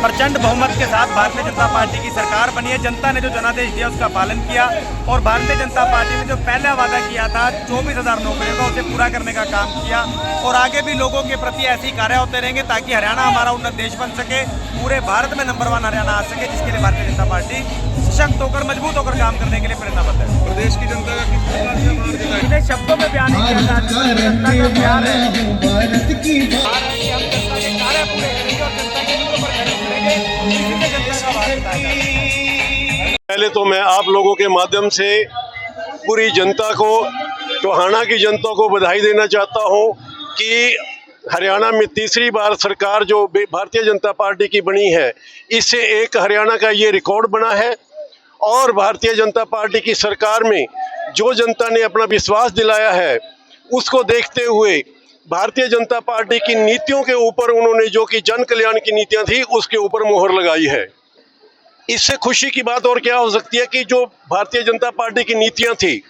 प्रचंड बहुमत के साथ भारतीय जनता पार्टी की सरकार बनी है। जनता ने जो जनादेश दिया उसका पालन किया और भारतीय जनता पार्टी ने जो पहला वादा किया था 24,000 नौकरियों का, उसे पूरा करने का काम किया और आगे भी लोगों के प्रति ऐसे ही कार्य होते रहेंगे ताकि हरियाणा हमारा उन्नत देश बन सके, पूरे भारत में नंबर 1 हरियाणा आ सके, जिसके लिए भारतीय जनता पार्टी सशक्त होकर मजबूत होकर काम करने के लिए प्रतिबद्ध है। प्रदेश की जनता का किस प्रकार से आभार जताएं? इन्हें शब्दों में बयान नहीं किया जा सकता। जनता का प्यार है, हम जनता के कार्य पूरे करेंगे और जनता के मुद्दों पर खड़े उतरेंगे। इसी से जनता का आभार जताया जाता है। पहले तो मैं आप लोगों के माध्यम से पूरी जनता को, टोहाना की जनता को बधाई देना चाहता हूं कि हरियाणा में तीसरी बार सरकार जो भारतीय जनता पार्टी की बनी है, इससे एक हरियाणा का ये रिकॉर्ड बना है। और भारतीय जनता पार्टी की सरकार में जो जनता ने अपना विश्वास दिलाया है, उसको देखते हुए भारतीय जनता पार्टी की नीतियों के ऊपर उन्होंने जो कि जन कल्याण की नीतियां थी उसके ऊपर मोहर लगाई है। इससे खुशी की बात और क्या हो सकती है कि जो भारतीय जनता पार्टी की नीतियां थी,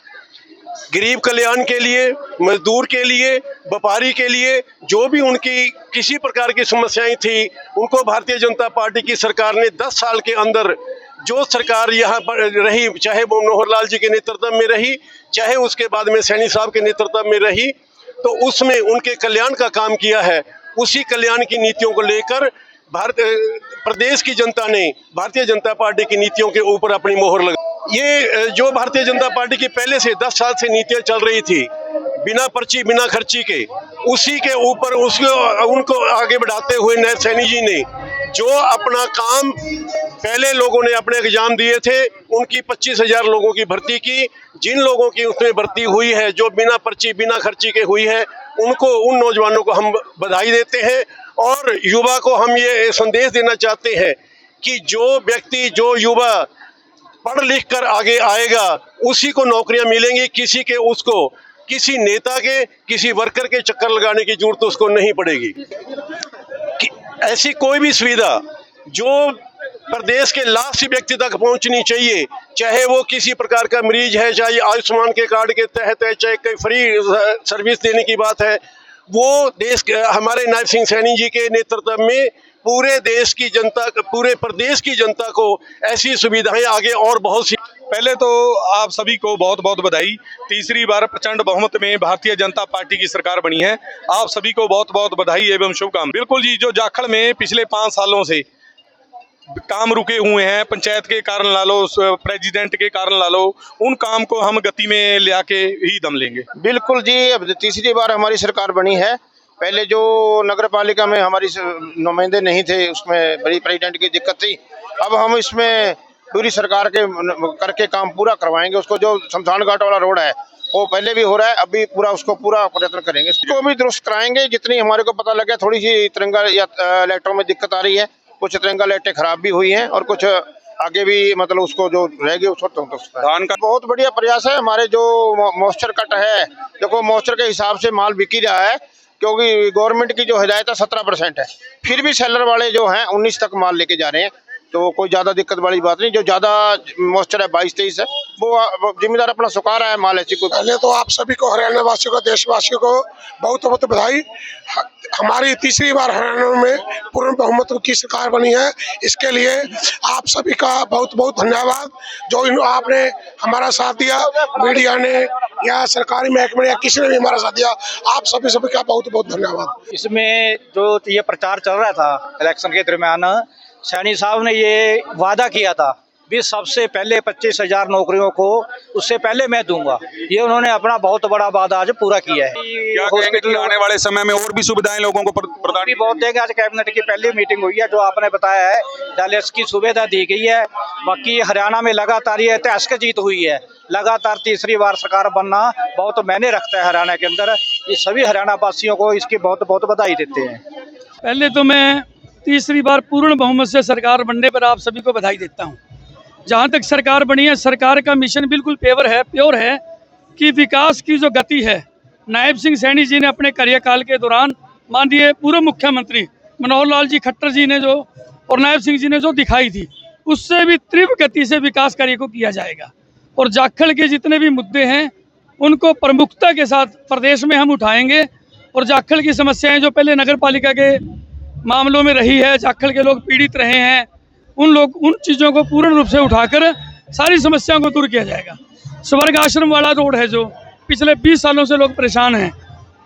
गरीब कल्याण के लिए, मजदूर के लिए, व्यापारी के लिए, जो भी उनकी किसी प्रकार की समस्याएं थी, उनको भारतीय जनता पार्टी की सरकार ने 10 साल के अंदर, जो सरकार यहाँ पर रही, चाहे वो मनोहर लाल जी के नेतृत्व में रही, चाहे उसके बाद में सैनी साहब के नेतृत्व में रही, तो उसमें उनके कल्याण का काम किया है। उसी कल्याण की नीतियों को लेकर प्रदेश की जनता ने भारतीय जनता पार्टी की नीतियों के ऊपर अपनी मोहर लगा। ये जो भारतीय जनता पार्टी की पहले से 10 साल से नीतियां चल रही थी, बिना पर्ची बिना खर्ची के, उसी के ऊपर उनको आगे बढ़ाते हुए नए सैनी जी ने जो अपना काम, पहले लोगों ने अपने एग्जाम दिए थे, उनकी 25,000 लोगों की भर्ती की। जिन लोगों की उसमें भर्ती हुई है, जो बिना पर्ची बिना खर्ची के हुई है, उनको, उन नौजवानों को हम बधाई देते हैं। और युवा को हम ये संदेश देना चाहते हैं कि जो व्यक्ति, जो युवा पढ़ लिख कर आगे आएगा, उसी को नौकरियां मिलेंगी। किसी नेता के, किसी वर्कर के चक्कर लगाने की जरूरत उसको नहीं पड़ेगी। ऐसी कोई भी सुविधा जो प्रदेश के लास्ट व्यक्ति तक पहुंचनी चाहिए, चाहे वो किसी प्रकार का मरीज है, चाहे आयुष्मान के कार्ड के तहत है, चाहे कोई फ्री सर्विस देने की बात है, वो देश हमारे नायब सिंह सैनी जी के नेतृत्व में पूरे देश की जनता, पूरे प्रदेश की जनता को ऐसी सुविधाएं आगे और बहुत सी। पहले तो आप सभी को बहुत बहुत बधाई। तीसरी बार प्रचंड बहुमत में भारतीय जनता पार्टी की सरकार बनी है। आप सभी को बहुत बहुत बधाई एवं शुभकामनाएं। बिल्कुल जी, जो जाखड़ में पिछले 5 सालों से काम रुके हुए हैं, पंचायत के कारण ला लो, प्रेसिडेंट के कारण ला लो, उन काम को हम गति में ले आके ही दम लेंगे। बिल्कुल जी, अब तीसरी बार हमारी सरकार बनी है। पहले जो नगर पालिका में हमारी नुमाइंदे नहीं थे, उसमें बड़ी प्रेसिडेंट की दिक्कत थी। अब हम इसमें पूरी सरकार के करके काम पूरा करवाएंगे। उसको जो शमशान घाट वाला रोड है, वो पहले भी हो रहा है, अभी उसको पूरा प्रयत्न करेंगे, इसको भी दुरुस्त कराएंगे। जितनी हमारे को पता लगे, थोड़ी सी तिरंगा या लाइटों में दिक्कत आ रही है, कुछ तिरंगा लाइटें खराब भी हुई हैं और कुछ आगे भी मतलब उसको जो रहेगी उसको धान का बहुत बढ़िया प्रयास है। हमारे जो मॉइस्चर कट है, देखो मॉइस्चर के हिसाब से माल बिक ही रहा है, क्योंकि गवर्नमेंट की जो हिदायत है 17% है, फिर भी सेलर वाले जो हैं 19 तक माल लेके जा रहे हैं, तो कोई ज़्यादा दिक्कत वाली बात नहीं। जो ज़्यादा मॉइस्चर है 22-23 है, वो जिम्मेदार अपना सुखा रहा है माल। ऐसी कोई पहले तो आप सभी को, हरियाणा वासियों को, देशवासियों को बहुत बहुत बधाई। हमारी तीसरी बार हरियाणा में पूर्ण बहुमत की सरकार बनी है, इसके लिए आप सभी का बहुत बहुत धन्यवाद। जो आपने हमारा साथ दिया, मीडिया ने या सरकारी महकमे या किसी ने भी हमारा साथ दिया, आप सभी का बहुत बहुत धन्यवाद। इसमें जो ये प्रचार चल रहा था इलेक्शन के दरमियान, सैनी साहब ने ये वादा किया था भी सबसे पहले 25,000 नौकरियों को उससे पहले मैं दूंगा। ये उन्होंने अपना बहुत बड़ा वादा आज पूरा किया है। क्या कहेंगे कि आने वाले समय में और भी सुविधाएं लोगों को प्रदान भी बहुत देंगे। आज कैबिनेट की पहली मीटिंग हुई है, जो आपने बताया है, डायलिसिस की सुविधा दी गई है। बाकी हरियाणा में लगातार ये ऐतिहासिक जीत हुई है। लगातार तीसरी बार सरकार बनना बहुत मायने रखता है हरियाणा के अंदर। ये सभी हरियाणा वासियों को इसकी बहुत बहुत बधाई देते हैं। पहले तो मैं तीसरी बार पूर्ण बहुमत से सरकार बनने पर आप सभी को बधाई देता हूं। जहां तक सरकार बनी है, सरकार का मिशन बिल्कुल प्योर है कि विकास की जो गति है, नायब सिंह सैनी जी ने अपने कार्यकाल के दौरान, माननीय पूर्व मुख्यमंत्री मनोहर लाल जी खट्टर जी ने जो और नायब सिंह जी ने जो दिखाई थी, उससे भी तीव्र गति से विकास कार्य को किया जाएगा। और जाखड़ के जितने भी मुद्दे हैं, उनको प्रमुखता के साथ प्रदेश में हम उठाएंगे। और जाखड़ की समस्याएं जो पहले नगर पालिका के मामलों में रही है, जाखल के लोग पीड़ित रहे हैं, उन चीज़ों को पूर्ण रूप से उठाकर सारी समस्याओं को दूर किया जाएगा। स्वर्ग आश्रम वाला रोड है जो पिछले 20 सालों से लोग परेशान हैं,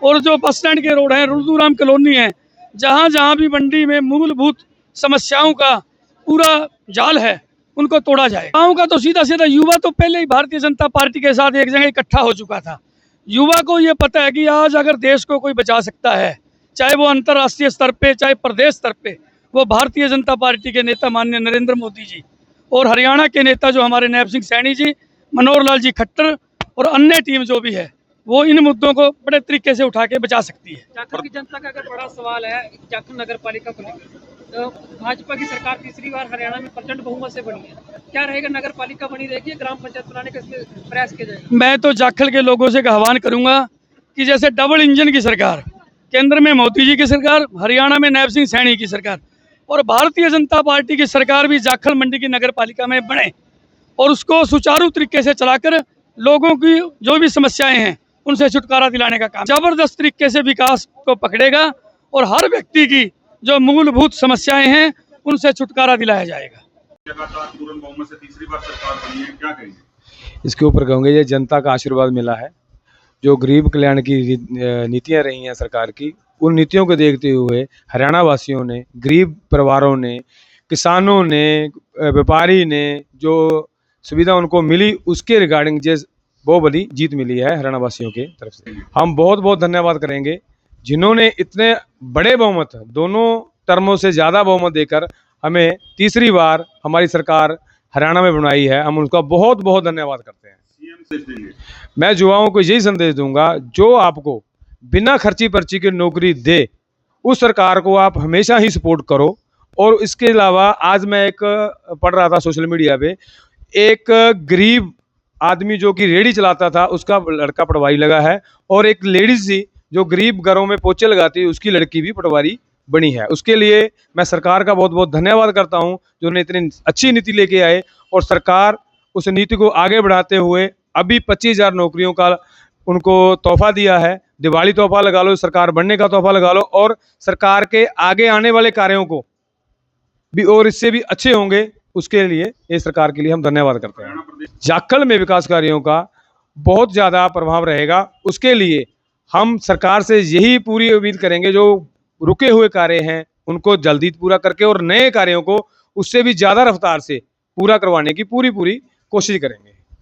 और जो बस स्टैंड के रोड हैं, रुद्राम कॉलोनी है, जहाँ जहाँ भी मंडी में मूलभूत समस्याओं का पूरा जाल है, उनको तोड़ा जाए। गाँव का तो सीधा सीधा युवा तो पहले ही भारतीय जनता पार्टी के साथ एक जगह इकट्ठा हो चुका था। युवा को ये पता है कि आज अगर देश को कोई बचा सकता है, चाहे वो अंतर्राष्ट्रीय स्तर पे, चाहे प्रदेश स्तर पे, वो भारतीय जनता पार्टी के नेता माननीय नरेंद्र मोदी जी और हरियाणा के नेता जो हमारे नैब सिंह सैनी जी, मनोहर लाल जी खट्टर और अन्य टीम जो भी है, वो इन मुद्दों को बड़े तरीके से उठा के बचा सकती है। जाखल की जनता का अगर बड़ा सवाल है जाखल नगर पालिका को लेकर, तो भाजपा की सरकार तीसरी बार हरियाणा में प्रचंड बहुमत से बनी है, क्या रहेगा? नगर पालिका बनी रहेगी, ग्राम पंचायत बनाने का प्रयास किया जाएगा? मैं तो जाखल के लोगों से आह्वान करूंगा कि जैसे डबल इंजन की सरकार, केंद्र में मोदी जी की सरकार, हरियाणा में नैब सिंह सैनी की सरकार, और भारतीय जनता पार्टी की सरकार भी जाखल मंडी की नगर पालिका में बने और उसको सुचारू तरीके से चलाकर लोगों की जो भी समस्याएं हैं उनसे छुटकारा दिलाने का काम जबरदस्त तरीके से विकास को पकड़ेगा और हर व्यक्ति की जो मूलभूत समस्याएं हैं उनसे छुटकारा दिलाया जाएगा। लगातार पूर्ण बहुमत से तीसरी बार सरकार बनी है, क्या कहेंगे? इसके ऊपर कहूँगे ये जनता का आशीर्वाद मिला है। जो गरीब कल्याण की नीतियाँ रही हैं सरकार की, उन नीतियों को देखते हुए हरियाणा वासियों ने, गरीब परिवारों ने, किसानों ने, व्यापारी ने जो सुविधा उनको मिली, उसके रिगार्डिंग बहुत बड़ी जीत मिली है हरियाणा वासियों के तरफ से। हम बहुत बहुत धन्यवाद करेंगे जिन्होंने इतने बड़े बहुमत, दोनों टर्मों से ज़्यादा बहुमत देकर हमें तीसरी बार हमारी सरकार हरियाणा में बनाई है। हम उनका बहुत बहुत धन्यवाद करते हैं। मैं युवाओं को यही संदेश दूंगा, जो आपको बिना खर्ची पर्ची की नौकरी दे, उस सरकार को आप हमेशा ही सपोर्ट करो। और इसके अलावा आज मैं एक पढ़ रहा था सोशल मीडिया पे, एक गरीब आदमी जो कि रेहड़ी चलाता था, उसका लड़का पटवारी लगा है, और एक लेडीज थी जो गरीब घरों में पोछे लगाती है, उसकी लड़की भी पटवारी बनी है। उसके लिए मैं सरकार का बहुत बहुत धन्यवाद करता हूं, जो उन्हें इतनी अच्छी नीति लेके आए, और सरकार उस नीति को आगे बढ़ाते हुए अभी 25,000 नौकरियों का उनको तोहफा दिया है। दिवाली तोहफा लगा लो, सरकार बनने का तोहफा लगा लो, और सरकार के आगे आने वाले कार्यों को भी और इससे भी अच्छे होंगे, उसके लिए ये सरकार के लिए हम धन्यवाद करते हैं। जाखल में विकास कार्यों का बहुत ज़्यादा प्रभाव रहेगा। उसके लिए हम सरकार से यही पूरी उम्मीद करेंगे, जो रुके हुए कार्य हैं उनको जल्दी पूरा करके और नए कार्यों को उससे भी ज़्यादा रफ्तार से पूरा करवाने की पूरी कोशिश करेंगे।